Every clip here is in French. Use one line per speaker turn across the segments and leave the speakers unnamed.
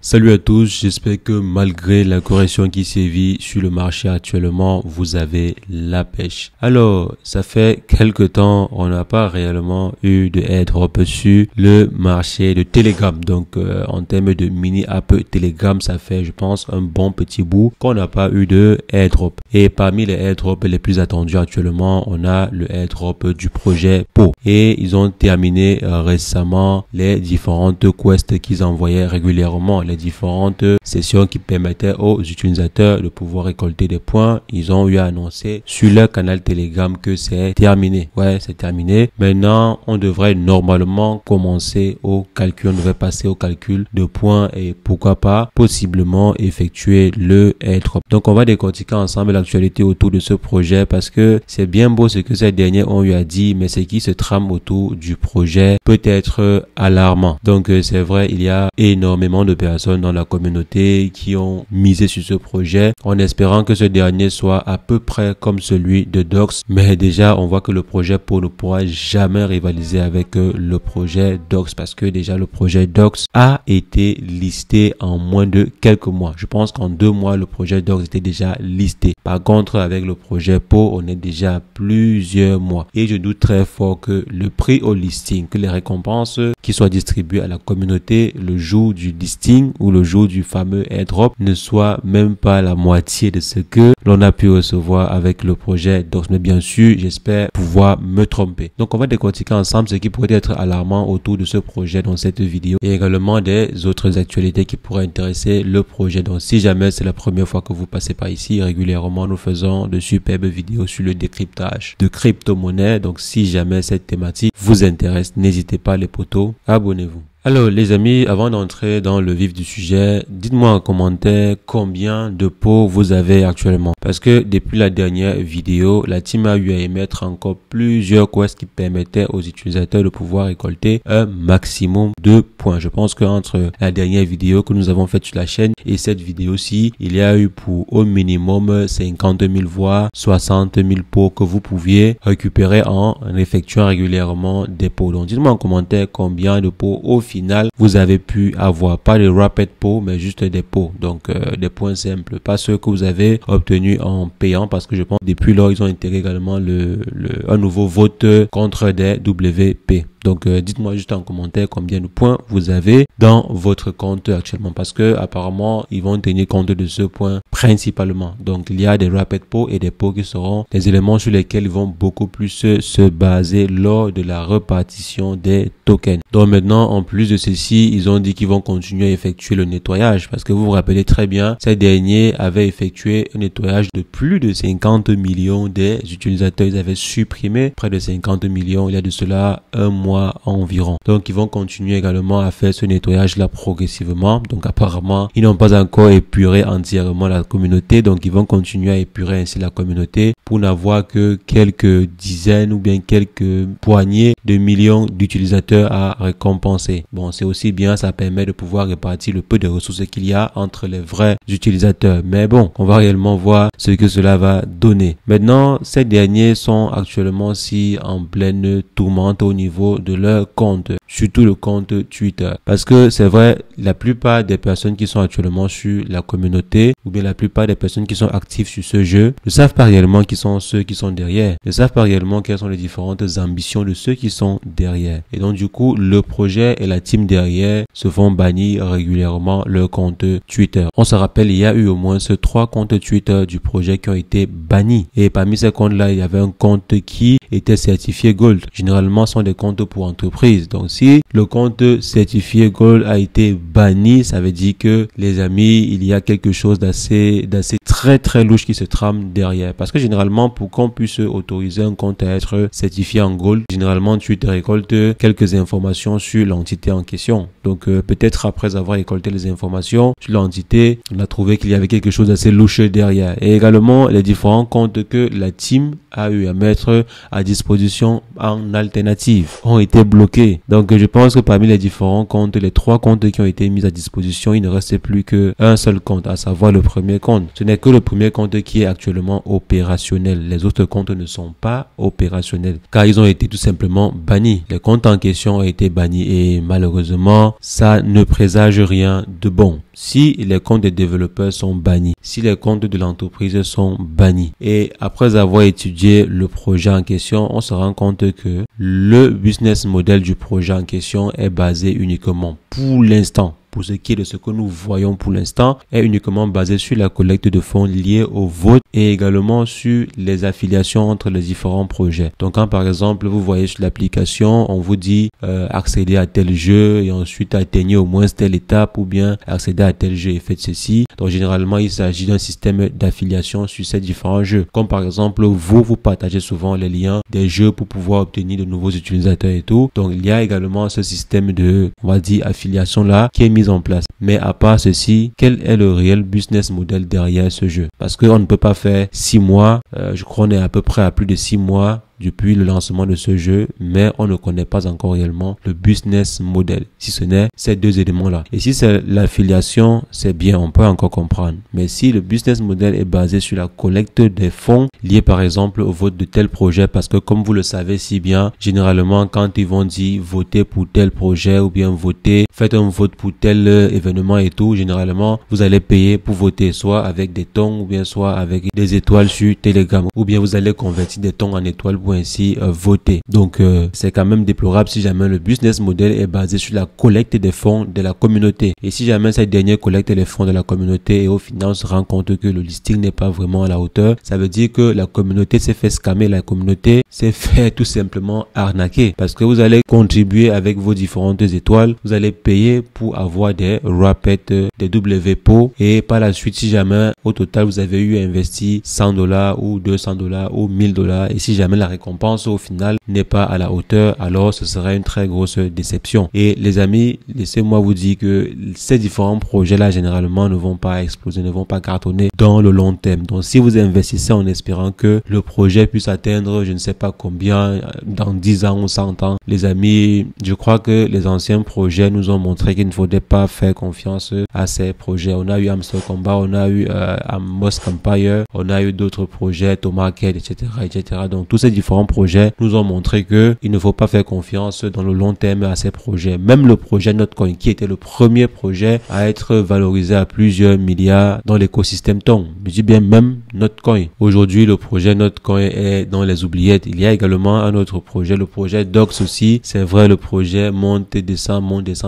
Salut à tous, j'espère que malgré la correction qui sévit sur le marché actuellement, vous avez la pêche. Alors, ça fait quelque temps, on n'a pas réellement eu de airdrop sur le marché de Telegram. Donc, en termes de mini app Telegram, ça fait, je pense, un bon petit bout qu'on n'a pas eu de airdrop. Et parmi les airdrops les plus attendus actuellement, on a le airdrop du projet Po. Et ils ont terminé récemment les différentes quests qu'ils envoyaient régulièrement, les différentes sessions qui permettaient aux utilisateurs de pouvoir récolter des points. Ils ont eu à annoncer sur leur canal Telegram que c'est terminé. Ouais, c'est terminé. Maintenant, on devrait normalement commencer au calcul. On devrait passer au calcul de points et pourquoi pas possiblement effectuer le airdrop. Donc, on va décortiquer ensemble l'actualité autour de ce projet parce que c'est bien beau ce que ces derniers ont eu à dire, mais ce qui se trame autour du projet peut être alarmant. Donc, c'est vrai, il y a énormément de personnes dans la communauté qui ont misé sur ce projet en espérant que ce dernier soit à peu près comme celui de Dox. Mais déjà, on voit que le projet Po ne pourra jamais rivaliser avec le projet Dox parce que déjà le projet Dox a été listé en moins de quelques mois. Je pense qu'en 2 mois, le projet Dox était déjà listé. Par contre, avec le projet Po, on est déjà à plusieurs mois. Et je doute très fort que le prix au listing, que les récompenses qui soient distribuées à la communauté le jour du listing ou le jour du fameux airdrop ne soit même pas la moitié de ce que l'on a pu recevoir avec le projet Dox. Mais bien sûr, j'espère pouvoir me tromper. Donc, on va décortiquer ensemble ce qui pourrait être alarmant autour de ce projet dans cette vidéo et également des autres actualités qui pourraient intéresser le projet. Donc, si jamais c'est la première fois que vous passez par ici, régulièrement, nous faisons de superbes vidéos sur le décryptage de crypto-monnaies. Donc, si jamais cette thématique vous intéresse, n'hésitez pas les potos, abonnez-vous. Alors les amis, avant d'entrer dans le vif du sujet, dites-moi en commentaire combien de pots vous avez actuellement. Parce que depuis la dernière vidéo, la team a eu à émettre encore plusieurs quests qui permettaient aux utilisateurs de pouvoir récolter un maximum de points. Je pense qu'entre la dernière vidéo que nous avons faite sur la chaîne et cette vidéo-ci, il y a eu pour au minimum 50 000 voire 60 000 pots que vous pouviez récupérer en effectuant régulièrement des pots. Donc dites-moi en commentaire combien de pots au final vous avez pu avoir, pas de rapid pots mais juste des pots, donc des points simples, pas ceux que vous avez obtenus en payant, parce que je pense depuis lors ils ont intégré également un nouveau vote contre des WP. Donc dites-moi juste en commentaire combien de points vous avez dans votre compte actuellement, parce que apparemment ils vont tenir compte de ce point principalement. Donc il y a des rapid pots et des pots qui seront des éléments sur lesquels ils vont beaucoup plus se baser lors de la répartition des tokens. Donc maintenant, en plus de ceci, ils ont dit qu'ils vont continuer à effectuer le nettoyage, parce que vous vous rappelez très bien, ces derniers avaient effectué un nettoyage de plus de 50 millions des utilisateurs. Ils avaient supprimé près de 50 millions il y a de cela un mois environ. Donc ils vont continuer également à faire ce nettoyage là progressivement. Donc apparemment ils n'ont pas encore épuré entièrement la communauté, donc ils vont continuer à épurer ainsi la communauté pour n'avoir que quelques dizaines ou bien quelques poignées de millions d'utilisateurs à récompenser. Bon, c'est aussi bien, ça permet de pouvoir répartir le peu de ressources qu'il y a entre les vrais utilisateurs. Mais bon, on va réellement voir ce que cela va donner. Maintenant, ces derniers sont actuellement aussi en pleine tourmente au niveau de leur compte, surtout le compte Twitter, parce que c'est vrai, la plupart des personnes qui sont actuellement sur la communauté ou bien la plupart des personnes qui sont actives sur ce jeu ne savent pas réellement qui sont ceux qui sont derrière, ne savent pas réellement quelles sont les différentes ambitions de ceux qui sont derrière, et donc du coup le projet et la team derrière se font bannir régulièrement leur compte Twitter. On se rappelle, il y a eu au moins 3 comptes Twitter du projet qui ont été bannis, et parmi ces comptes là il y avait un compte qui était certifié Gold. Généralement ce sont des comptes pour entreprises. Donc si le compte certifié Gold a été banni, ça veut dire que les amis, il y a quelque chose d'assez très louche qui se trame derrière, parce que généralement pour qu'on puisse autoriser un compte à être certifié en Gold, généralement tu te récoltes quelques informations sur l'entité en question. Donc peut-être après avoir récolté les informations sur l'entité, on a trouvé qu'il y avait quelque chose d'assez louche derrière. Et également les différents comptes que la team a eu à mettre à disposition en alternative ont été bloqués. Donc je pense que parmi les différents comptes, les 3 comptes qui ont été mis à disposition, il ne restait plus qu'un seul compte, à savoir le premier compte. Ce n'est que le premier compte qui est actuellement opérationnel. Les autres comptes ne sont pas opérationnels car ils ont été tout simplement bannis. Les comptes en question ont été bannis et malheureusement ça ne présage rien de bon. Si les comptes des développeurs sont bannis, si les comptes de l'entreprise sont bannis, et après avoir étudié le projet en question, on se rend compte que le business model du projet en question est basé uniquement pour l'instant, pour ce qui est de ce que nous voyons pour l'instant, est uniquement basé sur la collecte de fonds liés au vote et également sur les affiliations entre les différents projets. Donc quand par exemple vous voyez sur l'application, on vous dit accéder à tel jeu et ensuite atteignez au moins telle étape, ou bien accéder à tel jeu et faites ceci. Donc généralement il s'agit d'un système d'affiliation sur ces différents jeux. Comme par exemple vous partagez souvent les liens des jeux pour pouvoir obtenir de nouveaux utilisateurs et tout. Donc il y a également ce système de, on va dire, affiliation là qui est mis en place. Mais à part ceci, quel est le réel business model derrière ce jeu? Parce qu'on ne peut pas faire 6 mois, je crois qu'on est à peu près à plus de 6 mois depuis le lancement de ce jeu, mais on ne connaît pas encore réellement le business model, si ce n'est ces deux éléments-là. Et si c'est l'affiliation, c'est bien, on peut encore comprendre. Mais si le business model est basé sur la collecte des fonds liés par exemple au vote de tel projet, parce que comme vous le savez si bien, généralement quand ils vont dire votez pour tel projet ou bien votez, faites un vote pour tel événement et tout, généralement vous allez payer pour voter, soit avec des tons ou bien soit avec des étoiles sur Telegram, ou bien vous allez convertir des tons en étoiles pour ainsi voter. Donc c'est quand même déplorable si jamais le business model est basé sur la collecte des fonds de la communauté. Et si jamais cette dernière collecte les fonds de la communauté et au final on se rend compte que le listing n'est pas vraiment à la hauteur, ça veut dire que la communauté s'est fait scammer, la communauté s'est fait tout simplement arnaquer, parce que vous allez contribuer avec vos différentes étoiles, vous allez payer pour avoir des rappels, des WPO, et par la suite si jamais au total vous avez eu investi $100 ou $200 ou $1000, et si jamais la récompense au final n'est pas à la hauteur, alors ce serait une très grosse déception. Et les amis, laissez-moi vous dire que ces différents projets là généralement ne vont pas exploser, ne vont pas cartonner dans le long terme. Donc si vous investissez en espérant que le projet puisse atteindre je ne sais pas combien dans 10 ans ou 100 ans, les amis, je crois que les anciens projets nous ont montré qu'il ne faudrait pas faire confiance à ces projets. On a eu Hamster Combat, on a eu Mosque Empire, on a eu d'autres projets, Tomarket, etc., etc. Donc tous ces différents projets nous ont montré que il ne faut pas faire confiance dans le long terme à ces projets. Même le projet Notcoin, qui était le premier projet à être valorisé à plusieurs milliards dans l'écosystème Tong. Je dis bien même Notcoin. Aujourd'hui, le projet Notcoin est dans les oubliettes. Il y a également un autre projet, le projet Dox aussi. C'est vrai, le projet monte et descend,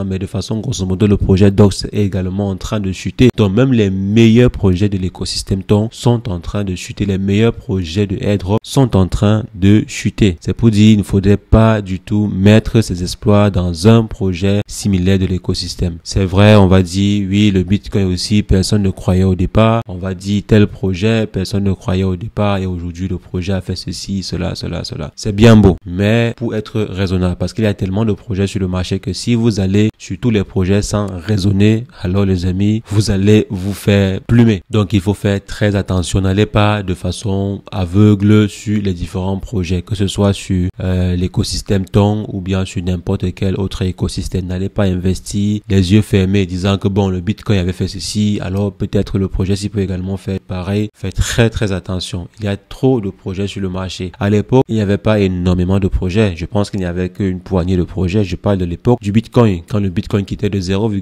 mais de façon grosso modo, le projet Dox est également en train de chuter. Donc même les meilleurs projets de l'écosystème Tong sont en train de chuter. Les meilleurs projets de airdrop sont en train de chuter. C'est pour dire il ne faudrait pas du tout mettre ses espoirs dans un projet similaire de l'écosystème. C'est vrai, on va dire oui, le Bitcoin aussi, personne ne croyait au départ. On va dire tel projet, personne ne croyait au départ et aujourd'hui le projet a fait ceci, cela. C'est bien beau, mais pour être raisonnable, parce qu'il y a tellement de projets sur le marché que si vous allez sur tous les projets sans raisonner, alors les amis, vous allez vous faire plumer. Donc il faut faire très attention, n'allez pas de façon aveugle sur les différents projets, que ce soit sur l'écosystème Tong ou bien sur n'importe quel autre écosystème. N'allez pas investir les yeux fermés disant que bon, le Bitcoin avait fait ceci, alors peut-être le projet s'y peut également faire pareil. Faites très attention. Il y a trop de projets sur le marché. À l'époque, il n'y avait pas énormément de projets. Je pense qu'il n'y avait qu'une poignée de projets. Je parle de l'époque du Bitcoin. Quand le Bitcoin quittait de 0,000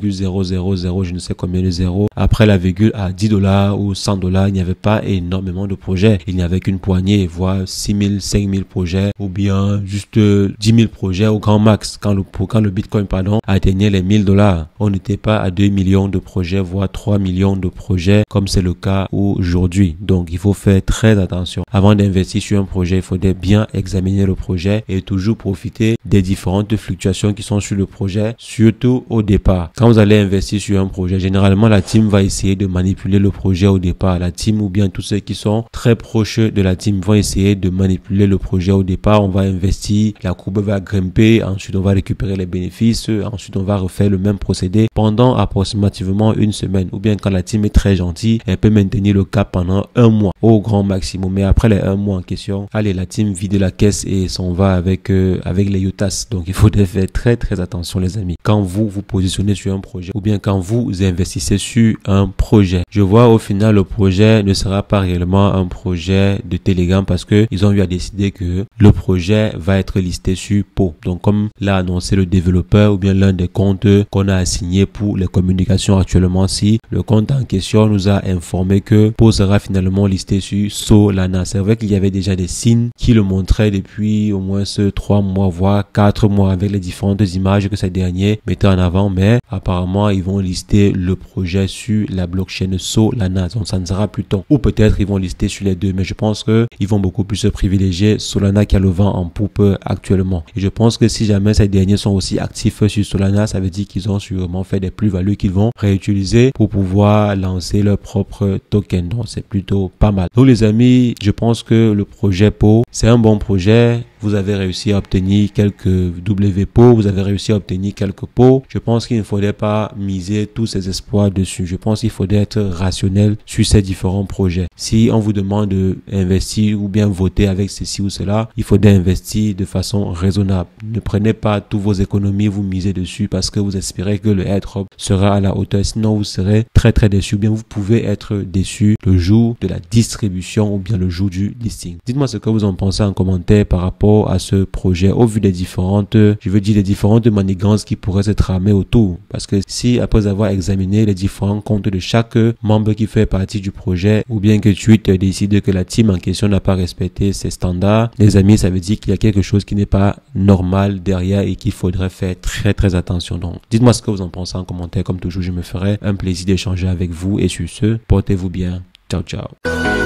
je ne sais combien de zéros, après la virgule à $10 ou $100, il n'y avait pas énormément de projets. Il n'y avait qu'une poignée, voire 6 000, 5 000 projets ou bien juste 10 000 projets au grand max. Quand le Bitcoin, atteignait les $1000, on n'était pas à 2 millions de projets, voire 3 millions de projets comme c'est le cas aujourd'hui. Donc, il faut faire très attention. Avant d'investir sur un projet, il faudrait bien examiner le projet et toujours profiter des différentes fluctuations qui sont sur le projet, surtout au départ. Quand vous allez investir sur un projet, généralement, la team va essayer de manipuler le projet au départ. La team ou bien tous ceux qui sont très proches de la team vont essayer de manipuler le projet au départ. On va investir, la courbe va grimper, ensuite on va récupérer les bénéfices, ensuite on va refaire le même procédé pendant approximativement une semaine. Ou bien quand la team est très gentille, elle peut maintenir le cap pendant un mois au grand maximum. Mais après les 1 mois en question, allez, la team vide la caisse et s'en va avec les yotas. Donc il faut faire très attention les amis. Quand vous vous positionnez sur un projet ou bien quand vous investissez sur sur un projet. Je vois au final le projet ne sera pas réellement un projet de Telegram parce que ils ont eu à décider que le projet va être listé sur PO. Donc comme l'a annoncé le développeur ou bien l'un des comptes qu'on a assigné pour les communications actuellement, si le compte en question nous a informé que PO sera finalement listé sur Solana. C'est vrai qu'il y avait déjà des signes qui le montraient depuis au moins 3 mois voire 4 mois avec les différentes images que ces derniers mettaient en avant, mais apparemment ils vont lister le projet sur la blockchain Solana. Donc ça ne sera plus tôt. Ou peut-être ils vont lister sur les deux, mais je pense que ils vont beaucoup plus se privilégier Solana qui a le vent en poupe actuellement. Et je pense que si jamais ces derniers sont aussi actifs sur Solana, ça veut dire qu'ils ont sûrement fait des plus-values qu'ils vont réutiliser pour pouvoir lancer leur propre token. Donc c'est plutôt pas mal. Donc les amis, je pense que le projet PO, c'est un bon projet. Vous avez réussi à obtenir quelques WPO, vous avez réussi à obtenir quelques PO. Je pense qu'il ne faudrait pas miser tous ses espoirs dessus. Je pense qu'il faudrait être rationnel sur ces différents projets. Si on vous demande d'investir ou bien voter avec ceci ou cela, il faudrait investir de façon raisonnable. Ne prenez pas tous vos économies, vous misez dessus parce que vous espérez que le airdrop sera à la hauteur. Sinon, vous serez très déçu. Bien, vous pouvez être déçu le jour de la distribution ou bien le jour du listing. Dites-moi ce que vous en pensez en commentaire par rapport à ce projet au vu des différentes, des différentes manigances qui pourraient se tramer autour. Parce que si après avoir examiné les différents comptes de chaque membre qui fait partie du projet ou bien que Twitter décide que la team en question n'a pas respecté ses standards, les amis, ça veut dire qu'il y a quelque chose qui n'est pas normal derrière et qu'il faudrait faire très attention. Donc, dites-moi ce que vous en pensez en commentaire. Comme toujours, je me ferai un plaisir d'échanger avec vous et sur ce, portez-vous bien. Ciao.